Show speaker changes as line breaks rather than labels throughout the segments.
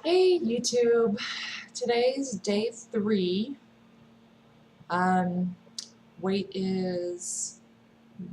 Hey YouTube, today's day 3. Um, Weight is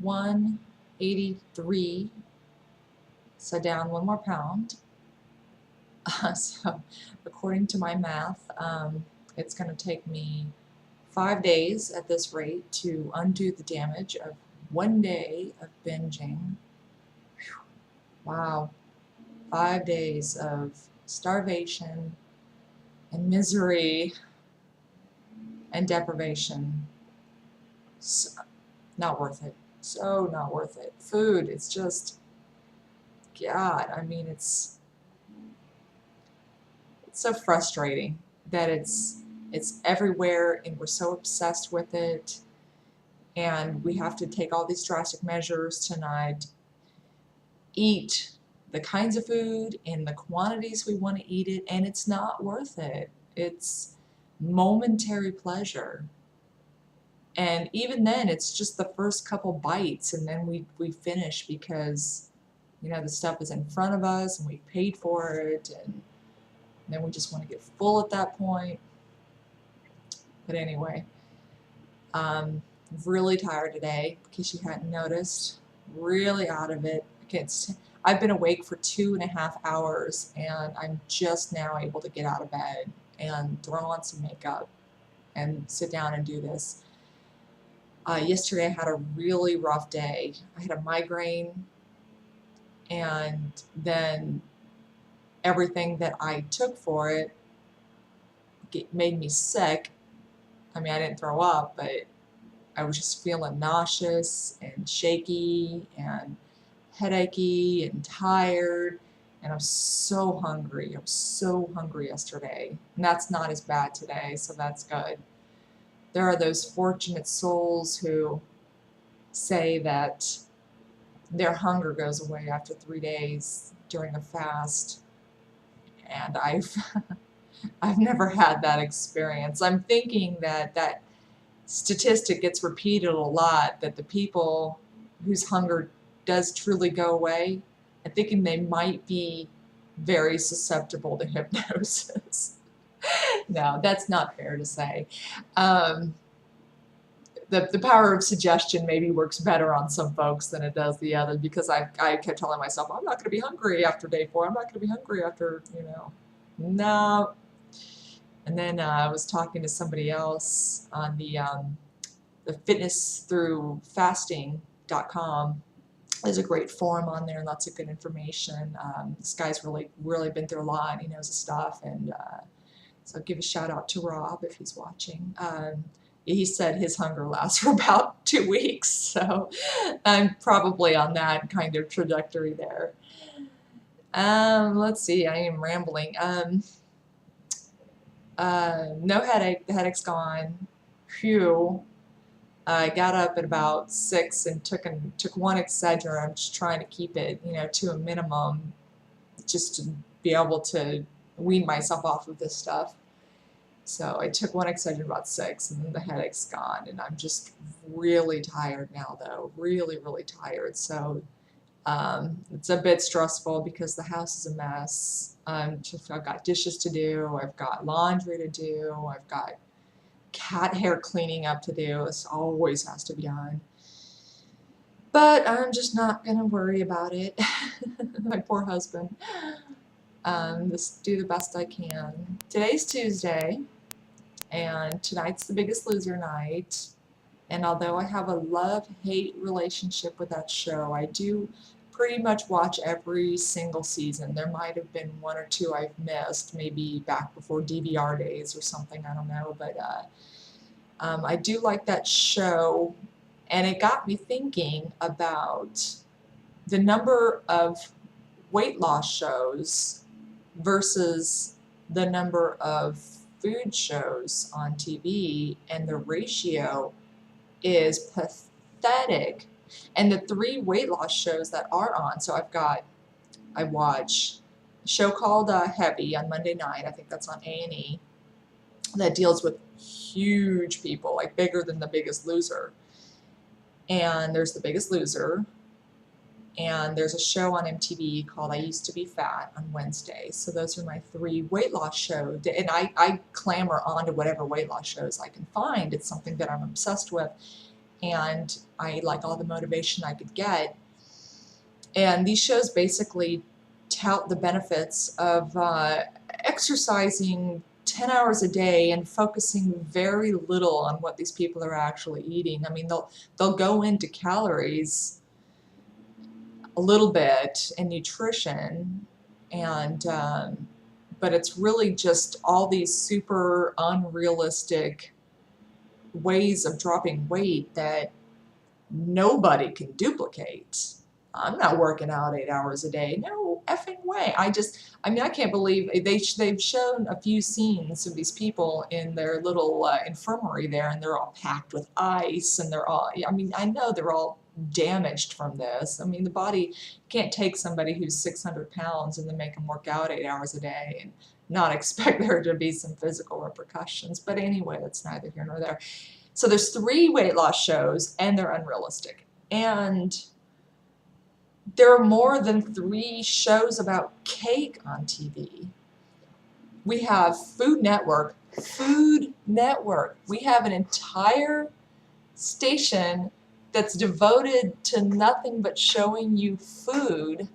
183, so down 1 more pound. So according to my math, it's going to take me 5 days at this rate to undo the damage of one day of binging. Whew. Wow, 5 days of starvation and misery and deprivation. So, not worth it. So not worth it. Food, it's just, God, I mean, it's so frustrating that it's everywhere and we're so obsessed with it, and we have to take all these drastic measures to not eat the kinds of food in the quantities we want to eat it, and it's not worth it. It's momentary pleasure. And even then, it's just the first couple bites, and then we finish because, the stuff is in front of us and we paid for it, and then we just want to get full at that point. But anyway, really tired today, in case you hadn't noticed. Really out of it. I've been awake for 2.5 hours, and I'm just now able to get out of bed and throw on some makeup and sit down and do this. Yesterday I had a really rough day. I had a migraine, and then everything that I took for it made me sick. I mean, I didn't throw up, but I was just feeling nauseous and shaky and headachy and tired. And I was so hungry. I was so hungry yesterday. And that's not as bad today, so that's good. There are those fortunate souls who say that their hunger goes away after 3 days during a fast. And I've never had that experience. I'm thinking that statistic gets repeated a lot, that the people whose hunger does truly go away, I'm thinking they might be very susceptible to hypnosis. No, that's not fair to say. Um, the power of suggestion maybe works better on some folks than it does the others, because I kept telling myself, I'm not going to be hungry after day 4. I'm not going to be hungry after, no. And then I was talking to somebody else on the fitness through fasting.com. There's a great forum on there, lots of good information. This guy's really been through a lot, and he knows his stuff. And so I'll give a shout out to Rob if he's watching. He said his hunger lasts for about 2 weeks, so I'm probably on that kind of trajectory there. Let's see, I am rambling. No headache. The headache's gone. Phew. I got up at about 6 and took one Excedrin. I'm just trying to keep it, to a minimum, just to be able to wean myself off of this stuff. So I took one Excedrin about 6, and then the headache's gone, and I'm just really tired now, though. Really, really tired. So it's a bit stressful because the house is a mess. I've got dishes to do. I've got laundry to do. I've got cat hair cleaning up to do. This always has to be done. But I'm just not going to worry about it. My poor husband. Just do the best I can. Today's Tuesday, and tonight's The Biggest Loser night. And although I have a love-hate relationship with that show, I do pretty much watch every single season. There might have been 1 or 2 I've missed, maybe back before DVR days or something, I don't know. But I do like that show, and it got me thinking about the number of weight loss shows versus the number of food shows on TV, and the ratio is pathetic. And the 3 weight loss shows that are on, so I watch a show called Heavy on Monday night. I think that's on A&E, that deals with huge people, like bigger than The Biggest Loser. And there's The Biggest Loser, And there's a show on MTV called I Used to Be Fat on Wednesday. So those are my 3 weight loss shows. And I clamor onto whatever weight loss shows I can find. It's something that I'm obsessed with. And I like all the motivation I could get. And these shows basically tout the benefits of exercising 10 hours a day and focusing very little on what these people are actually eating. I mean, they'll go into calories a little bit and nutrition, and but it's really just all these super unrealistic ways of dropping weight that nobody can duplicate. I'm not working out 8 hours a day. No effing way. I mean, I can't believe they've shown a few scenes of these people in their little infirmary there, and they're all packed with ice, and they're all, I mean, I know they're all damaged from this. I mean, the body can't take somebody who's 600 pounds and then make them work out 8 hours a day and not expect there to be some physical repercussions. But anyway, that's neither here nor there. So there's 3 weight loss shows, and they're unrealistic. And there are more than 3 shows about cake on TV. We have Food Network. Food Network. We have an entire station that's devoted to nothing but showing you food.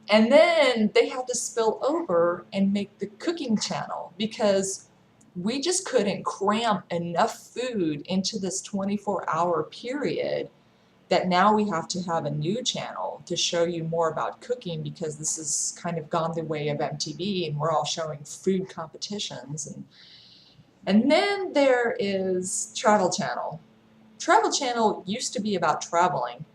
And then they have to spill over and make the cooking channel because we just couldn't cram enough food into this 24-hour period that now we have to have a new channel to show you more about cooking because this has kind of gone the way of MTV and we're all showing food competitions. And then there is Travel Channel. Travel Channel used to be about traveling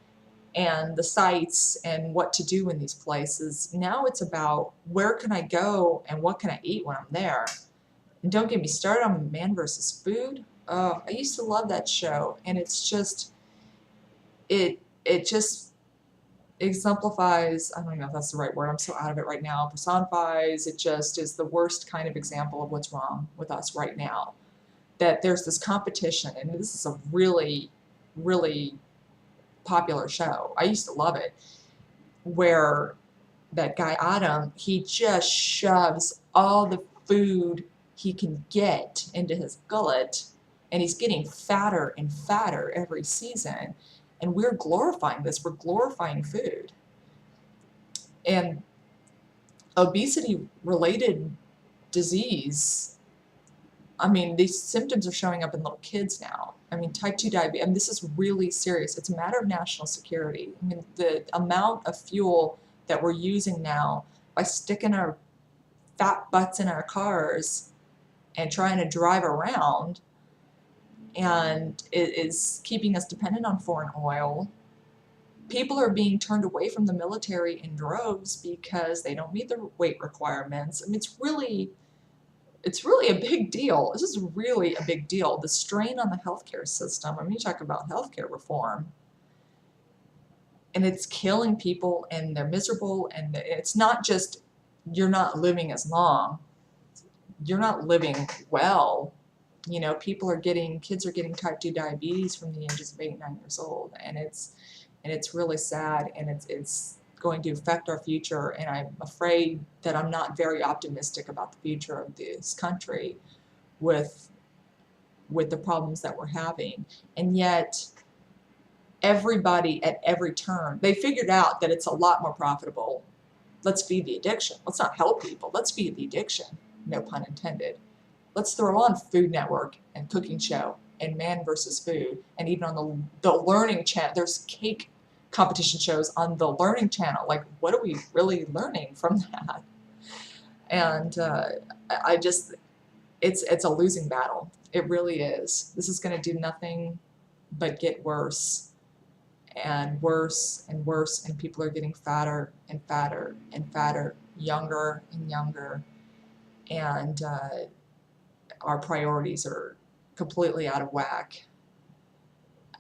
and the sites and what to do in these places. Now it's about where can I go and what can I eat when I'm there. And don't get me started on Man versus Food. Oh, I used to love that show, and it's just it just exemplifies, I don't even know if that's the right word, I'm so out of it right now, personifies, it just is the worst kind of example of what's wrong with us right now. That there's this competition, and this is a really, really popular show. I used to love it, where that guy Adam, he just shoves all the food he can get into his gullet, and he's getting fatter and fatter every season. And we're glorifying this. We're glorifying food. And obesity-related disease, I mean, these symptoms are showing up in little kids now. I mean, type 2 diabetes, I mean, this is really serious. It's a matter of national security. I mean, the amount of fuel that we're using now by sticking our fat butts in our cars and trying to drive around, and it is keeping us dependent on foreign oil. People are being turned away from the military in droves because they don't meet the weight requirements. I mean, it's really a big deal. This is really a big deal. The strain on the healthcare system. I mean, you talk about healthcare reform, and it's killing people, and they're miserable, and it's not just you're not living as long. You're not living well. You know, kids are getting type 2 diabetes from the ages of 8 and 9 years old, and it's really sad, and it's going to affect our future, and I'm afraid that I'm not very optimistic about the future of this country with the problems that we're having. And yet everybody at every turn, they figured out that it's a lot more profitable. Let's feed the addiction. Let's not help people. Let's feed the addiction. No pun intended. Let's throw on Food Network and Cooking Show and Man versus Food, and even on the Learning Channel. There's cake competition shows on the Learning Channel. Like, what are we really learning from that? And it's a losing battle. It really is. This is going to do nothing but get worse and worse and worse, and people are getting fatter and fatter and fatter, younger and younger, and our priorities are completely out of whack.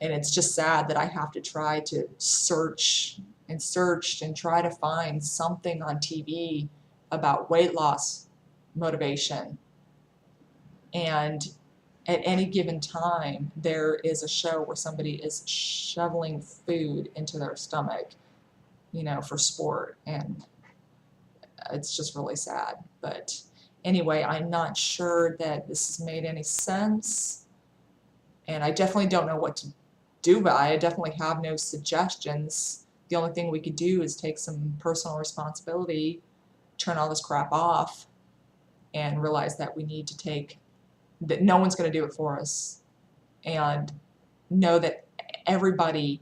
And it's just sad that I have to try to search and try to find something on TV about weight loss motivation. And at any given time, there is a show where somebody is shoveling food into their stomach. you know, for sport, and it's just really sad. But anyway, I'm not sure that this has made any sense, and I definitely don't know what to do about it. I definitely have no suggestions. The only thing we could do is take some personal responsibility, turn all this crap off, and realize that we need to take, that no one's going to do it for us, and know that everybody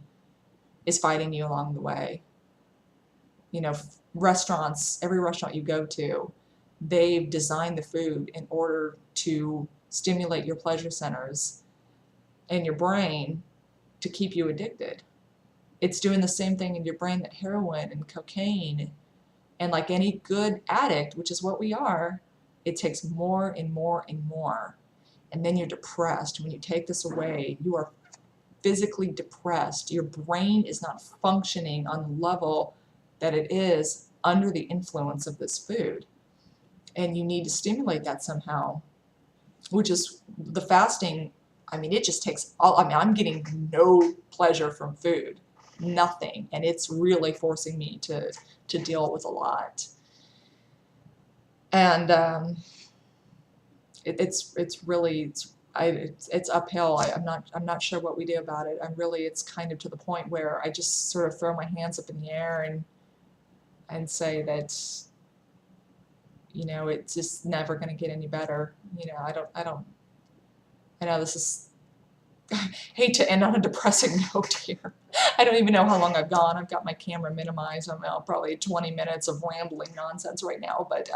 is fighting you along the way. You know, restaurants, every restaurant you go to, they've designed the food in order to stimulate your pleasure centers in your brain to keep you addicted. It's doing the same thing in your brain that heroin and cocaine, and like any good addict, which is what we are, it takes more and more and more. And then you're depressed. When you take this away, you are physically depressed. Your brain is not functioning on the level that it is under the influence of this food. And you need to stimulate that somehow, which is the fasting. I mean, it just takes all, I mean, I'm getting no pleasure from food, nothing. And it's really forcing me to deal with a lot. And it's really, it's uphill. I'm not sure what we do about it. It's kind of to the point where I just sort of throw my hands up in the air and say that, you know, it's just never going to get any better. You know, I know this is, I hate to end on a depressing note here. I don't even know how long I've gone. I've got my camera minimized. I'm probably 20 minutes of rambling nonsense right now, but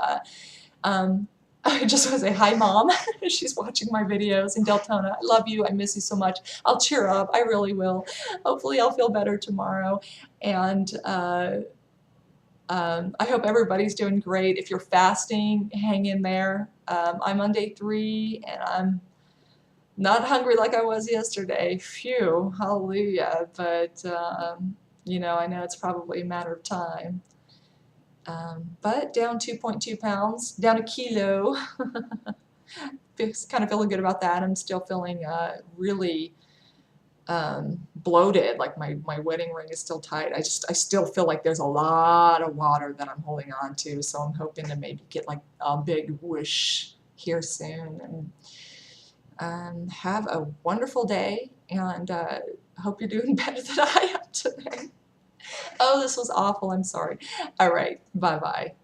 I just want to say hi, Mom. She's watching my videos in Deltona. I love you. I miss you so much. I'll cheer up. I really will. Hopefully I'll feel better tomorrow. And I hope everybody's doing great. If you're fasting, hang in there. I'm on day 3, and I'm not hungry like I was yesterday. Phew, hallelujah. But, you know, I know it's probably a matter of time. But down 2.2 pounds, down a kilo. Kind of feeling good about that. I'm still feeling really bloated, like my wedding ring is still tight. I still feel like there's a lot of water that I'm holding on to, so I'm hoping to maybe get like a big whoosh here soon. And have a wonderful day, and hope you're doing better than I am today. Oh, this was awful. I'm sorry. All right. Bye-bye.